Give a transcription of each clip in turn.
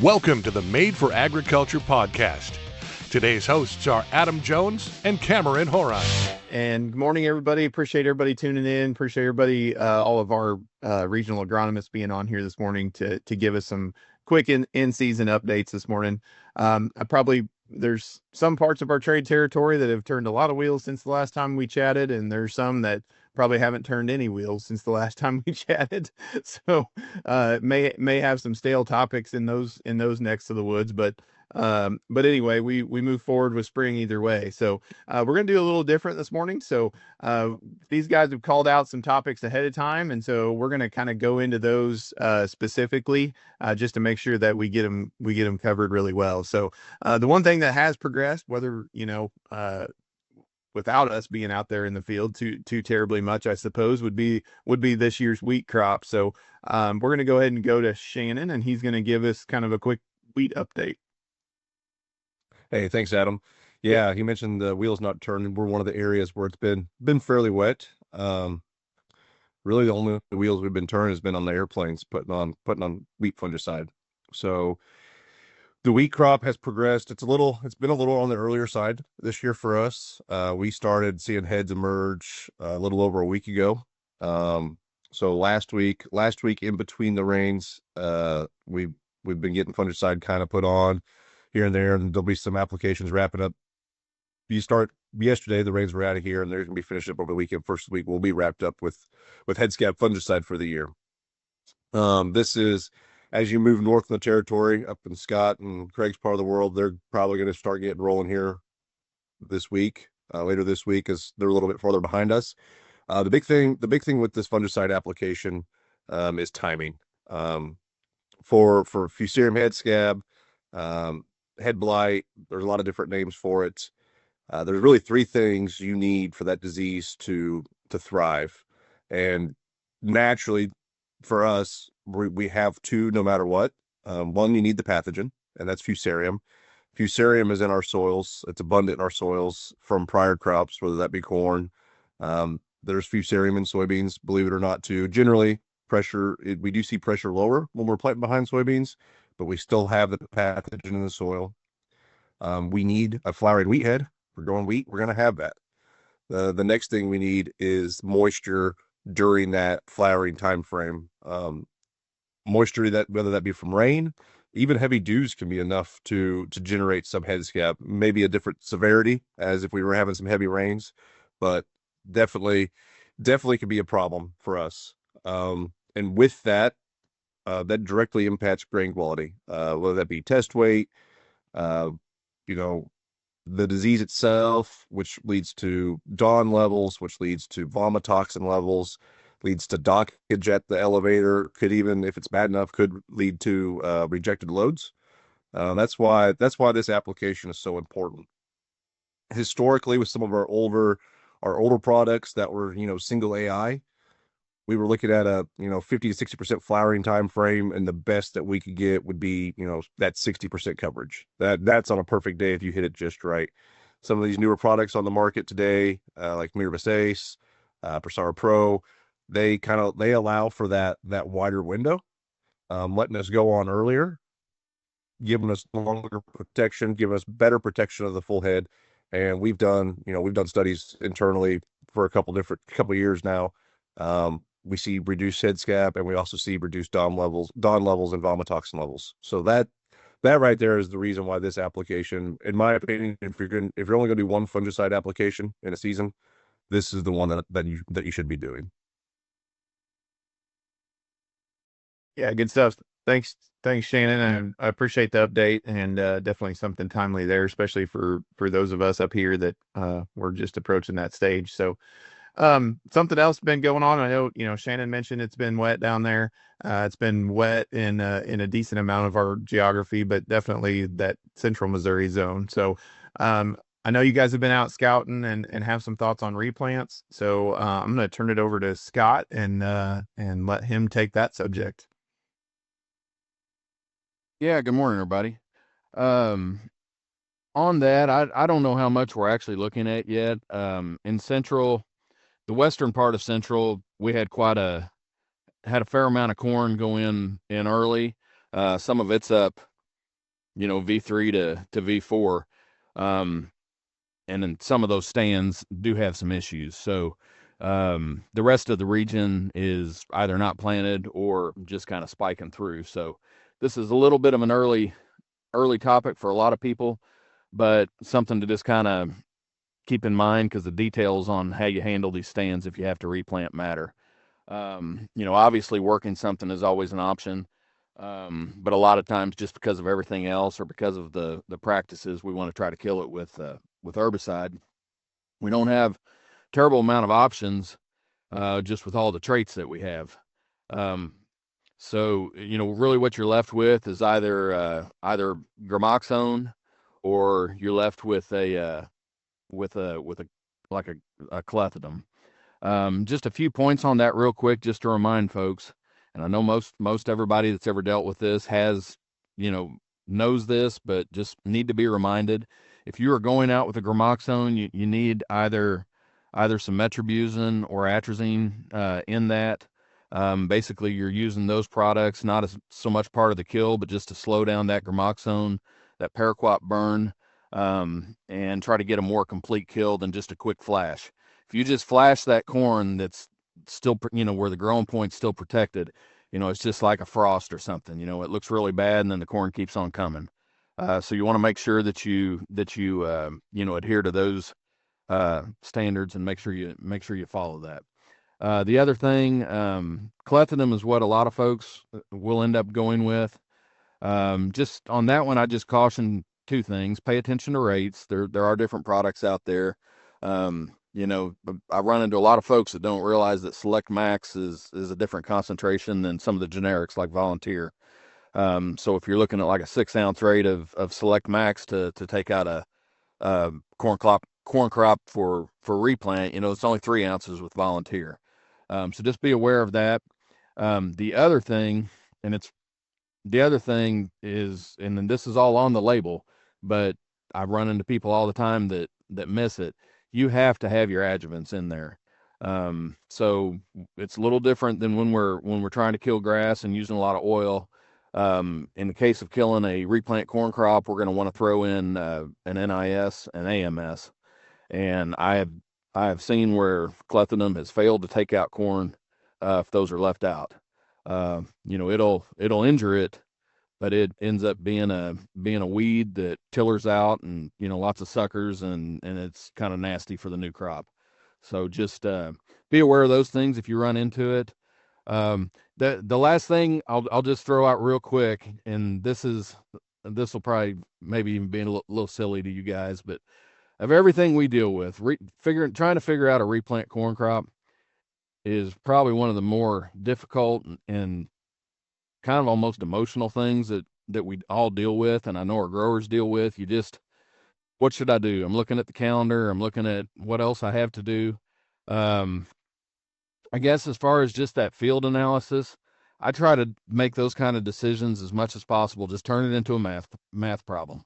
Welcome to the Made for Agriculture podcast. Today's hosts are Adam Jones and Cameron Horan. And good morning, everybody. Appreciate everybody tuning in. Appreciate everybody, all of our regional agronomists being on here this morning to give us some quick in-season updates this morning. There's some parts of our trade territory that have turned a lot of wheels since the last time we chatted, and there's some that probably haven't turned any wheels since the last time we chatted. So may have some stale topics in those necks of the woods, but anyway, we move forward with spring either way. So we're going to do a little different this morning. So these guys have called out some topics ahead of time, and so we're going to kind of go into those specifically just to make sure that we get them covered really well. So the one thing that has progressed, whether without us being out there in the field too terribly much, I suppose, would be this year's wheat crop. So we're going to go ahead and go to Shannon, and he's going to give us kind of a quick wheat update. Hey, thanks, Adam. Yeah, you mentioned the wheels not turning. We're one of the areas where it's been fairly wet. Really, the only wheels we've been turning has been on the airplanes putting on wheat fungicide. So the wheat crop has progressed. It's been a little on the earlier side this year for us. We started seeing heads emerge a little over a week ago. So last week in between the rains, we've been getting fungicide kind of put on here and there, and there'll be some applications wrapping up. Yesterday, the rains were out of here, and they're going to be finished up over the weekend. First week, we'll be wrapped up with head scab fungicide for the year. This is, as you move north in the territory, up in Scott and Craig's part of the world, they're probably going to start getting rolling here this week, later this week, as they're a little bit farther behind us. The big thing with this fungicide application is timing. For Fusarium head scab, head blight, there's a lot of different names for it. There's really three things you need for that disease to thrive. And naturally, for us, we have two no matter what. One, you need the pathogen, and that's Fusarium. Fusarium is in our soils. It's abundant in our soils from prior crops, whether that be corn. There's Fusarium in soybeans, believe it or not, too. Generally, we do see pressure lower when we're planting behind soybeans, but we still have the pathogen in the soil. We need a flowering wheat head. If we're growing wheat, we're going to have that. The next thing we need is moisture during that flowering time frame. Moisture, that whether that be from rain, even heavy dews can be enough to generate some head scab. Maybe a different severity as if we were having some heavy rains, but definitely can be a problem for us. And with that, that directly impacts grain quality, whether that be test weight, the disease itself, which leads to DON levels, which leads to vomitoxin levels, leads to dockage at the elevator, could even, if it's bad enough, could lead to rejected loads. That's why this application is so important. Historically, with some of our older products that were, single AI, we were looking at a 50 to 60% flowering time frame, and the best that we could get would be that 60% coverage. That's on a perfect day if you hit it just right. Some of these newer products on the market today, like Mirabis Ace, Prosara Pro, they allow for that wider window, letting us go on earlier, giving us longer protection, giving us better protection of the full head. And we've done studies internally for a couple of years now. We see reduced head scab, and we also see reduced DON levels and vomitoxin levels. So that right there is the reason why this application, in my opinion, if you're only going to do one fungicide application in a season, this is the one that you should be doing. Yeah, good stuff. Thanks, Shannon. And I appreciate the update, and definitely something timely there, especially for those of us up here that we're just approaching that stage. So something else been going on. I know, Shannon mentioned it's been wet down there. It's been wet in a decent amount of our geography, but definitely that central Missouri zone. So I know you guys have been out scouting and have some thoughts on replants. So I'm going to turn it over to Scott and let him take that subject. Yeah, good morning, everybody. On that, I don't know how much we're actually looking at yet. In Central, the western part of Central, we had a fair amount of corn go in early. Some of it's up V3 to V4. And then some of those stands do have some issues. So the rest of the region is either not planted or just kind of spiking through. So this is a little bit of an early topic for a lot of people, but something to just kind of keep in mind because the details on how you handle these stands if you have to replant matter. Obviously working something is always an option. But a lot of times just because of everything else or because of the practices, we want to try to kill it with herbicide. We don't have terrible amount of options, just with all the traits that we have. So really what you're left with is either gramoxone, or you're left with a like a clethodim. Just a few points on that real quick, just to remind folks. And I know most everybody that's ever dealt with this has, knows this, but just need to be reminded. If you are going out with a gramoxone, you need either some metribuzin or atrazine in that. Basically, you're using those products not as so much part of the kill, but just to slow down that gramoxone, that paraquat burn, and try to get a more complete kill than just a quick flash. If you just flash that corn that's still, where the growing point's still protected, it's just like a frost or something. It looks really bad, and then the corn keeps on coming. So you want to make sure that you adhere to those standards, and make sure you follow that. The other thing, clethodim is what a lot of folks will end up going with. Just on that one, I just caution two things: pay attention to rates. There are different products out there. I run into a lot of folks that don't realize that Select Max is a different concentration than some of the generics like Volunteer. So if you're looking at like a 6-ounce rate of Select Max to take out a corn crop for replant, it's only 3 ounces with Volunteer. So just be aware of that. The other thing, is, and then this is all on the label, but I run into people all the time that miss it. You have to have your adjuvants in there. So it's a little different than when we're trying to kill grass and using a lot of oil. In the case of killing a replant corn crop, we're going to want to throw in an NIS and AMS. And I have seen where clethodim has failed to take out corn if those are left out. It'll injure it, but it ends up being a weed that tillers out, and lots of suckers, and it's kind of nasty for the new crop. So just be aware of those things if you run into it. The last thing I'll just throw out real quick, and this will probably maybe even be a little silly to you guys, but of everything we deal with, trying to figure out a replant corn crop is probably one of the more difficult and kind of almost emotional things that we all deal with, and I know our growers deal with. What should I do? I'm looking at the calendar. I'm looking at what else I have to do. I guess as far as just that field analysis, I try to make those kind of decisions as much as possible. Just turn it into a math problem.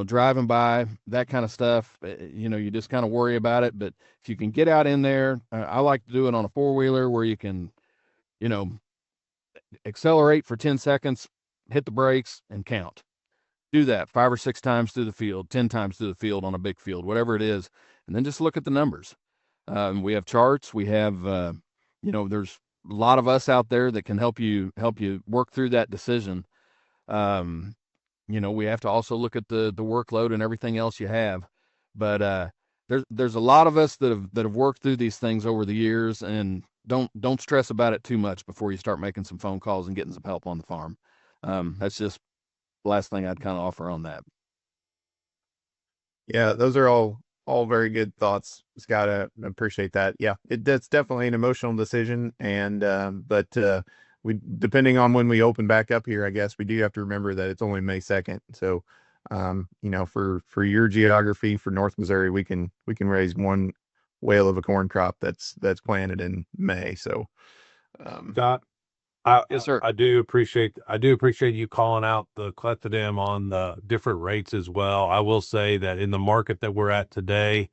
Driving by, that kind of stuff, you just kind of worry about it. But if you can get out in there, I like to do it on a 4-wheeler where you can, accelerate for 10 seconds, hit the brakes, and count. Do that 5 or 6 times through the field, 10 times through the field on a big field, whatever it is. And then just look at the numbers. We have charts. We have, there's a lot of us out there that can help you work through that decision. We have to also look at the workload and everything else you have. But there's a lot of us that have worked through these things over the years, and don't stress about it too much before you start making some phone calls and getting some help on the farm. That's just the last thing I'd kind of offer on that. Yeah, those are all very good thoughts, Scott. I appreciate that. Yeah, that's definitely an emotional decision, and but we, depending on when we open back up here, I guess we do have to remember that it's only May 2nd. So, for your geography, for North Missouri, we can raise one whale of a corn crop that's planted in May. So, Scott, Yes, sir. I do appreciate you calling out the clethodim on the different rates as well. I will say that in the market that we're at today,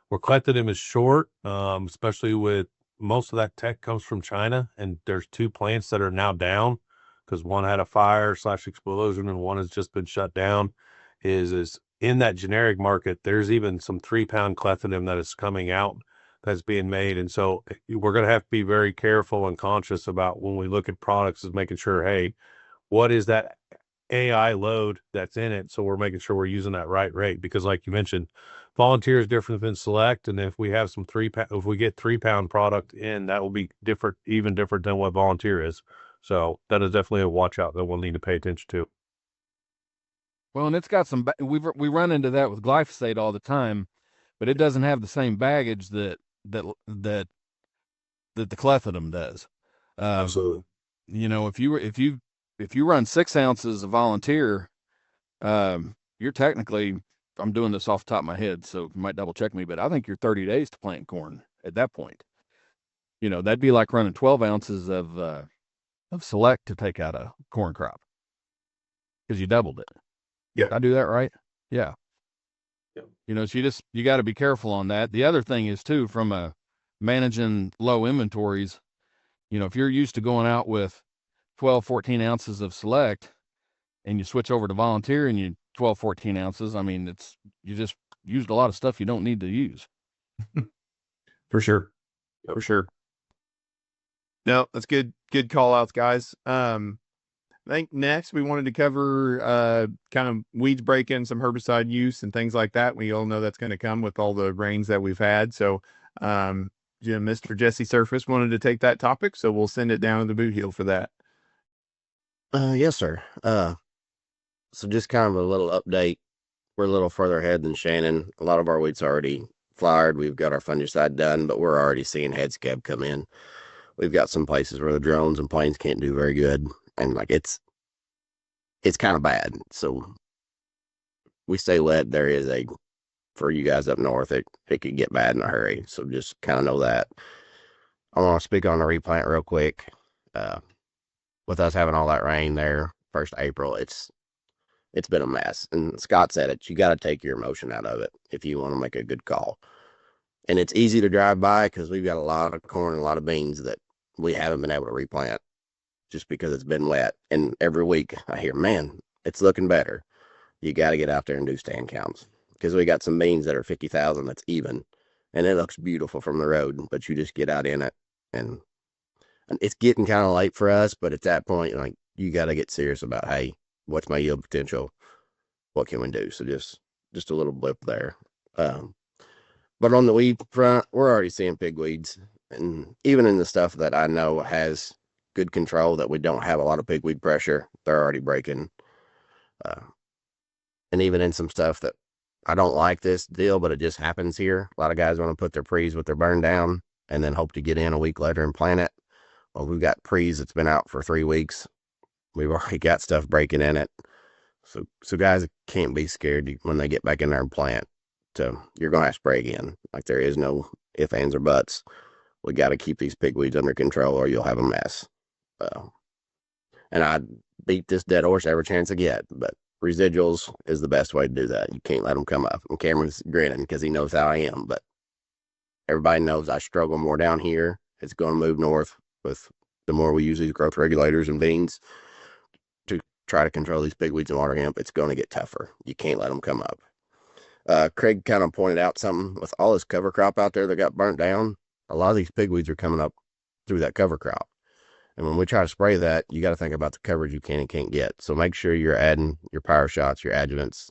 where clethodim is short, especially with most of that tech comes from China, and there's 2 plants that are now down because one had a fire / explosion and one has just been shut down, is in that generic market, there's even some 3-pound clethodim that is coming out that's being made. And so we're going to have to be very careful and conscious about when we look at products is making sure, hey, what is that AI load that's in it? So we're making sure we're using that right rate, because like you mentioned, volunteer is different than select. And if we have some if we get 3-pound product in, that will be different, even different than what volunteer is. So that is definitely a watch out that we'll need to pay attention to. Well, and it's got some, we run into that with glyphosate all the time, but it doesn't have the same baggage that the clethodim does. Absolutely. You know, if you run 6 ounces of volunteer, you're technically, I'm doing this off the top of my head, so you might double check me, but I think you're 30 days to plant corn at that point. You know, that'd be like running 12 ounces of select to take out a corn crop, because you doubled it. Yeah. Did I do that right? Yeah. Yep. You know, so you got to be careful on that. The other thing is too, from managing low inventories, you know, if you're used to going out with 12, 14 ounces of select and you switch over to volunteer and you 12, 14 ounces, I mean, you just used a lot of stuff you don't need to use. For sure. Yep. For sure. No, that's good call outs, guys. I think next we wanted to cover kind of weeds breaking, some herbicide use and things like that. We all know that's going to come with all the rains that we've had. So Mr. Jesse Surface wanted to take that topic, so we'll send it down to the boot heel for that. Yes, sir. So just kind of a little update. We're a little further ahead than Shannon. A lot of our weeds already flowered. We've got our fungicide done, but we're already seeing head scab come in. We've got some places where the drones and planes can't do very good, and like it's kind of bad. So we stay lit. There is for you guys up north, it could get bad in a hurry. So just kind of know that. I want to speak on the replant real quick. With us having all that rain there, 1st April, it's been a mess. And Scott said it, you got to take your emotion out of it if you want to make a good call. And it's easy to drive by because we've got a lot of corn and a lot of beans that we haven't been able to replant just because it's been wet. And every week I hear, man, it's looking better. You got to get out there and do stand counts, because we got some beans that are 50,000 that's even, and it looks beautiful from the road, but you just get out in it, and it's getting kind of late for us. But at that point, like, you got to get serious about, hey, what's my yield potential? What can we do? So just a little blip there. But on the weed front, we're already seeing pigweeds, and even in the stuff that I know has good control, that we don't have a lot of pigweed pressure, they're already breaking. And even in some stuff that I don't like this deal, but it just happens here. A lot of guys want to put their pre's with their burn down and then hope to get in a week later and plant it. Well, we've got pre's that's been out for 3 weeks. We've already got stuff breaking in it. So guys can't be scared when they get back in there and plant. So you're going to have to spray again. Like, there is no ifs, ands, or buts. We got to keep these pigweeds under control or you'll have a mess. And I beat this dead horse every chance I get, but residuals is the best way to do that. You can't let them come up. And Cameron's grinning because he knows how I am, but everybody knows I struggle more down here. It's going to move north with the more we use these growth regulators and beans to try to control these pigweeds and water hemp. It's going to get tougher. You can't let them come up. Craig kind of pointed out something with all this cover crop out there that got burnt down. A lot of these pigweeds are coming up through that cover crop. And when we try to spray that, you got to think about the coverage you can and can't get. So make sure you're adding your power shots, your adjuvants,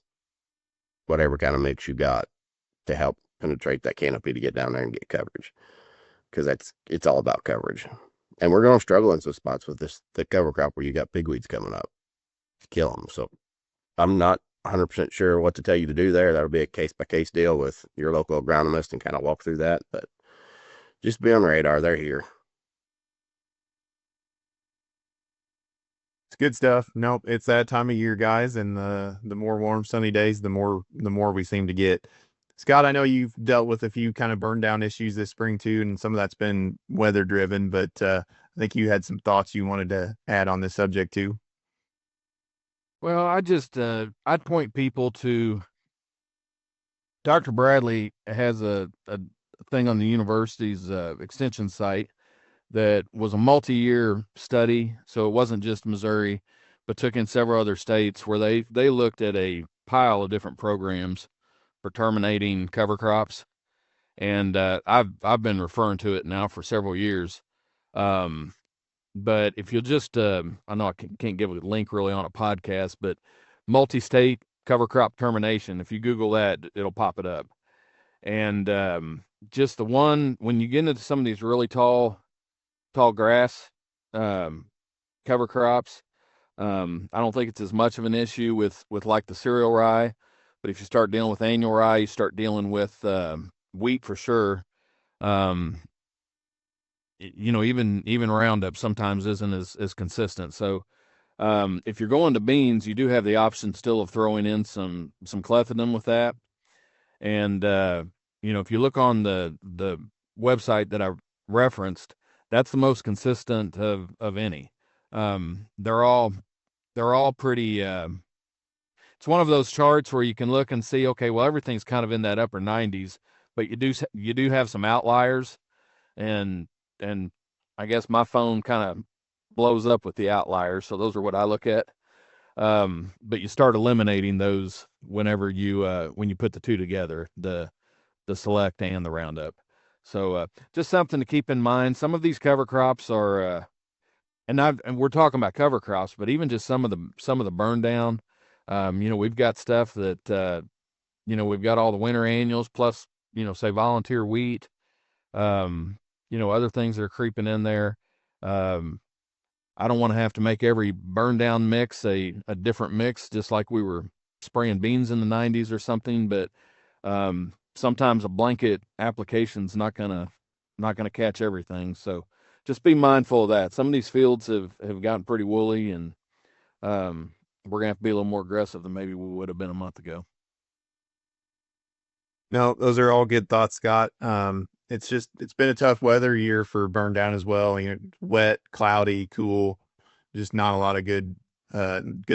whatever kind of mix you got to help penetrate that canopy to get down there and get coverage. Because it's all about coverage. And we're going to struggle in some spots with the cover crop where you got pigweeds coming up to kill them. So I'm not 100% sure what to tell you to do there. That'll be a case-by-case deal with your local agronomist and kind of walk through that. But just be on the radar. They're here. It's good stuff. Nope, it's that time of year, guys, and the more warm, sunny days, the more we seem to get. Scott, I know you've dealt with a few kind of burn down issues this spring too, and some of that's been weather driven, but I think you had some thoughts you wanted to add on this subject too. Well, I'd point people to Dr. Bradley has a thing on the university's extension site that was a multi-year study. So it wasn't just Missouri, but took in several other states where they looked at a pile of different programs for terminating cover crops. And I've been referring to it now for several years. But if you'll just, I know I can't give a link really on a podcast, but multi-state cover crop termination, if you Google that, it'll pop it up. And just the one, when you get into some of these really tall grass um, cover crops, I don't think it's as much of an issue with like the cereal rye. But if you start dealing with annual rye, you start dealing with wheat for sure. Um, even Roundup sometimes isn't as consistent. So if you're going to beans, you do have the option still of throwing in some clethodim with that. And if you look on the website that I referenced, that's the most consistent of any. They're all pretty. It's one of those charts where you can look and see, okay, well, everything's kind of in that upper 90s, but you do have some outliers, and and I guess my phone kind of blows up with the outliers, so those are what I look at. But you start eliminating those whenever when you put the two together, the select and the Roundup. So just something to keep in mind. Some of these cover crops are, and we're talking about cover crops, but even just some of the burn down. We've got stuff that we've got all the winter annuals plus say volunteer wheat. Other things that are creeping in there. I don't want to have to make every burn down mix a different mix, just like we were spraying beans in the 90s or something. But sometimes a blanket application's not gonna catch everything. So just be mindful of that. Some of these fields have gotten pretty woolly, and we're gonna have to be a little more aggressive than maybe we would have been a month ago. No, those are all good thoughts, Scott. It's been a tough weather year for burn down as well. Wet, cloudy, cool, just not a lot of good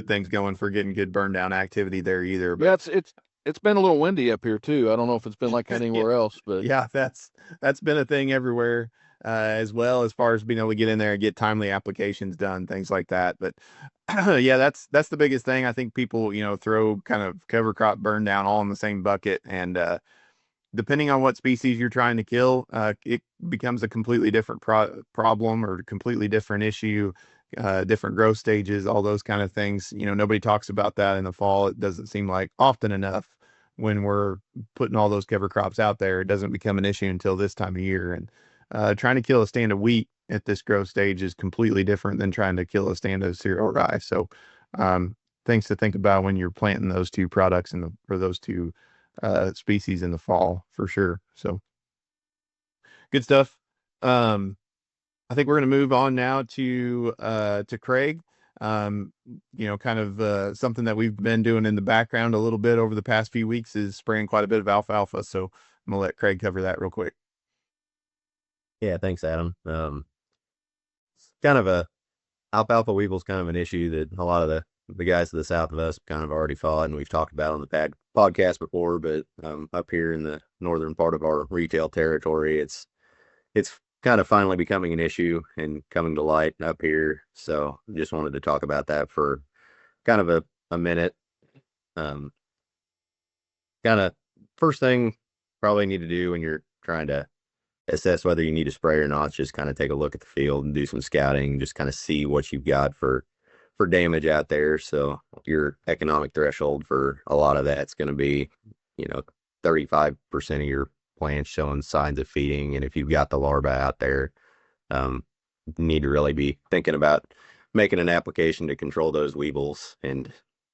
things going for getting good burn down activity there either. But Yeah, it's been a little windy up here too. I don't know if it's been like that anywhere else, but yeah, that's been a thing everywhere, as well, as far as being able to get in there and get timely applications done, things like that. But yeah, that's the biggest thing. I think people, throw kind of cover crop burn down all in the same bucket, and depending on what species you're trying to kill, it becomes a completely different problem or completely different issue, different growth stages, all those kind of things. Nobody talks about that in the fall. It doesn't seem like often enough when we're putting all those cover crops out there. It doesn't become an issue until this time of year. And trying to kill a stand of wheat at this growth stage is completely different than trying to kill a stand of cereal rye. So things to think about when you're planting those two products or those two species in the fall for sure. So good stuff. I think we're going to move on now to Craig. Kind of something that we've been doing in the background a little bit over the past few weeks is spraying quite a bit of alfalfa. So I'm gonna let Craig cover that real quick. Yeah, thanks, Adam. Kind of alfalfa weevil's kind of an issue that a lot of the guys to the south of us kind of already fought, and we've talked about on the podcast before. But up here in the northern part of our retail territory, it's kind of finally becoming an issue and coming to light up here. So just wanted to talk about that for kind of a minute. Kind of first thing probably need to do when you're trying to assess whether you need to spray or not, just kind of take a look at the field and do some scouting, just kind of see what you've got for damage out there. So your economic threshold for a lot of that's going to be, 35% of your plants showing signs of feeding. And if you've got the larvae out there, you need to really be thinking about making an application to control those weevils. And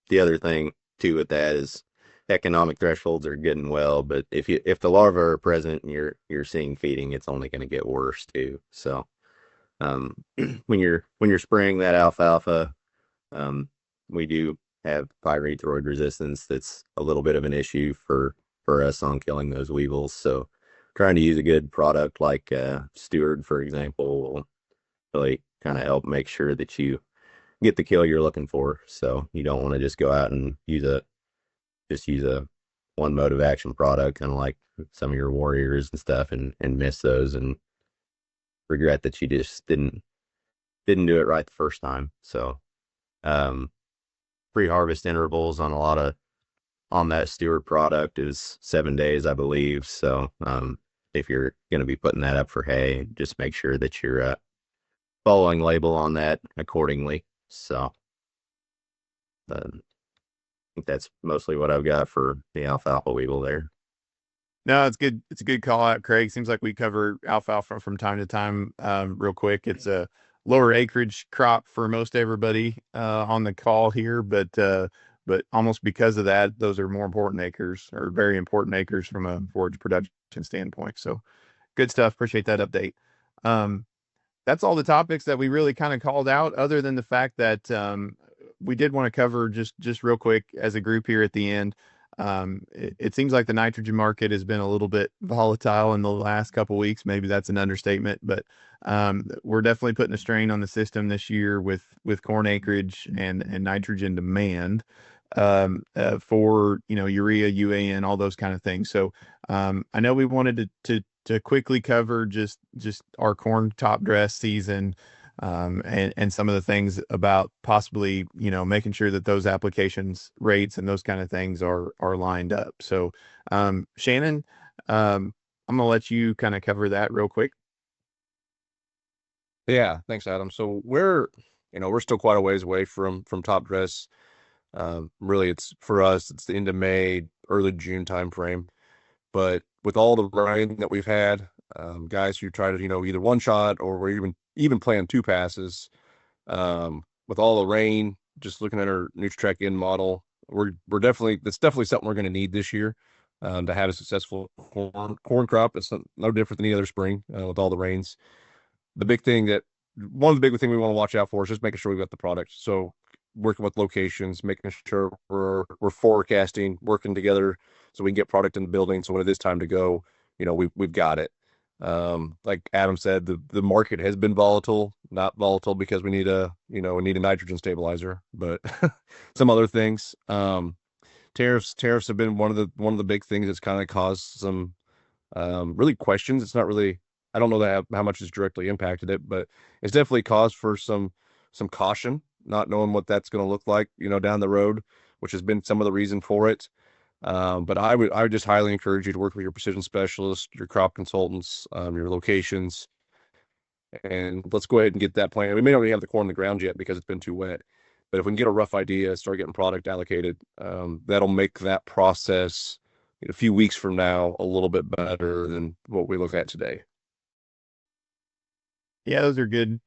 the other thing too with that is economic thresholds are good and well, but if the larvae are present and you're seeing feeding, it's only going to get worse too. So when you're spraying that alfalfa, we do have pyrethroid resistance. That's a little bit of an issue for us on killing those weevils. So trying to use a good product like Stewart, for example, will really kind of help make sure that you get the kill you're looking for. So you don't want to just go out and use a one mode of action product, kind of like some of your warriors and stuff, and miss those and regret that you just didn't do it right the first time. So pre-harvest intervals on that Stewart product is 7 days, I believe. So if you're going to be putting that up for hay, just make sure that you're following label on that accordingly. So I think that's mostly what I've got for the alfalfa weevil there. No, it's good. It's a good call out, Craig. Seems like we cover alfalfa from time to time. Real quick, it's a lower acreage crop for most everybody on the call here, but almost because of that, those are more important acres, or very important acres from a forage production standpoint. So good stuff. Appreciate that update. That's all the topics that we really kind of called out, other than the fact that we did want to cover just real quick as a group here at the end. It seems like the nitrogen market has been a little bit volatile in the last couple of weeks. Maybe that's an understatement, but we're definitely putting a strain on the system this year with corn acreage and nitrogen demand for urea, UAN, all those kind of things. So I know we wanted to quickly cover just our corn top dress season. And some of the things about possibly, making sure that those applications rates and those kind of things are lined up. So, Shannon, I'm going to let you kind of cover that real quick. Yeah, thanks, Adam. So we're still quite a ways away from top dress. Really, it's for us, it's the end of May, early June timeframe. But with all the rain that we've had, guys who try to, either one shot or we're even playing two passes, with all the rain, just looking at our Nutri-Trak N model, that's definitely something we're going to need this year, to have a successful corn crop. It's no different than any other spring, with all the rains. One of the big things we want to watch out for is just making sure we've got the product. So working with locations, making sure we're forecasting, working together so we can get product in the building. So when it is time to go, we've got it. Like Adam said, the market has been volatile, not volatile because we need a nitrogen stabilizer, but some other things. Tariffs have been one of the big things that's kind of caused some really questions. It's not really, I don't know how much has directly impacted it, but it's definitely caused for some caution, not knowing what that's going to look like, down the road, which has been some of the reason for it. But I would just highly encourage you to work with your precision specialists, your crop consultants, your locations, and let's go ahead and get that plan. We may not even have the corn in the ground yet because it's been too wet, but if we can get a rough idea, start getting product allocated, that'll make that process a few weeks from now a little bit better than what we look at today. Yeah, those are good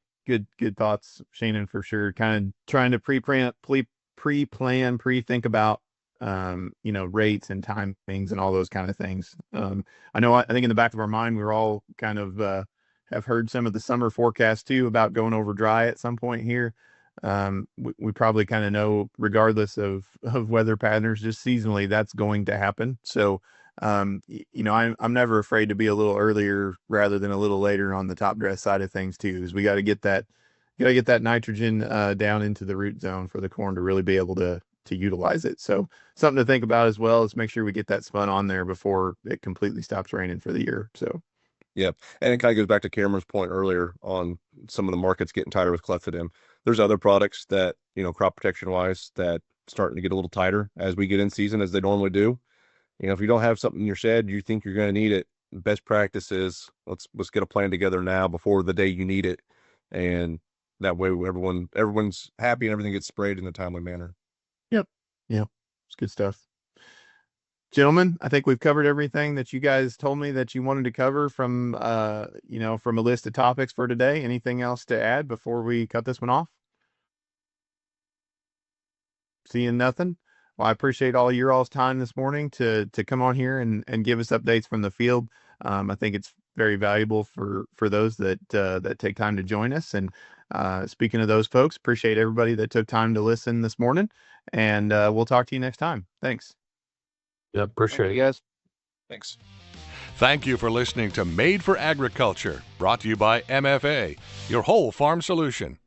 thoughts, Shannon, for sure. Kind of trying to pre-plan, pre-think about, rates and timings and all those kind of things. I know, I think in the back of our mind, we're all kind of have heard some of the summer forecasts too about going over dry at some point here. We probably kind of know, regardless of weather patterns, just seasonally, that's going to happen. So, I'm never afraid to be a little earlier rather than a little later on the top dress side of things too, because we got to get that nitrogen down into the root zone for the corn to really be able to utilize it. So something to think about as well is make sure we get that spun on there before it completely stops raining for the year. So. Yeah. And it kind of goes back to Cameron's point earlier on some of the markets getting tighter with clethodim. There's other products that, crop protection wise, that starting to get a little tighter as we get in season, as they normally do. If you don't have something in your shed, you think you're going to need it. Best practice is let's get a plan together now before the day you need it. And that way everyone's happy and everything gets sprayed in a timely manner. Yep. It's good stuff. Gentlemen, I think we've covered everything that you guys told me that you wanted to cover from from a list of topics for today. Anything else to add before we cut this one off? Seeing nothing. Well, I appreciate all your all's time this morning to come on here and give us updates from the field. I think it's very valuable for those that take time to join us. And speaking of those folks, appreciate everybody that took time to listen this morning. And we'll talk to you next time. Thanks. Yeah, appreciate it, guys. Thanks. Thank you for listening to Made for Agriculture, brought to you by MFA, your whole farm solution.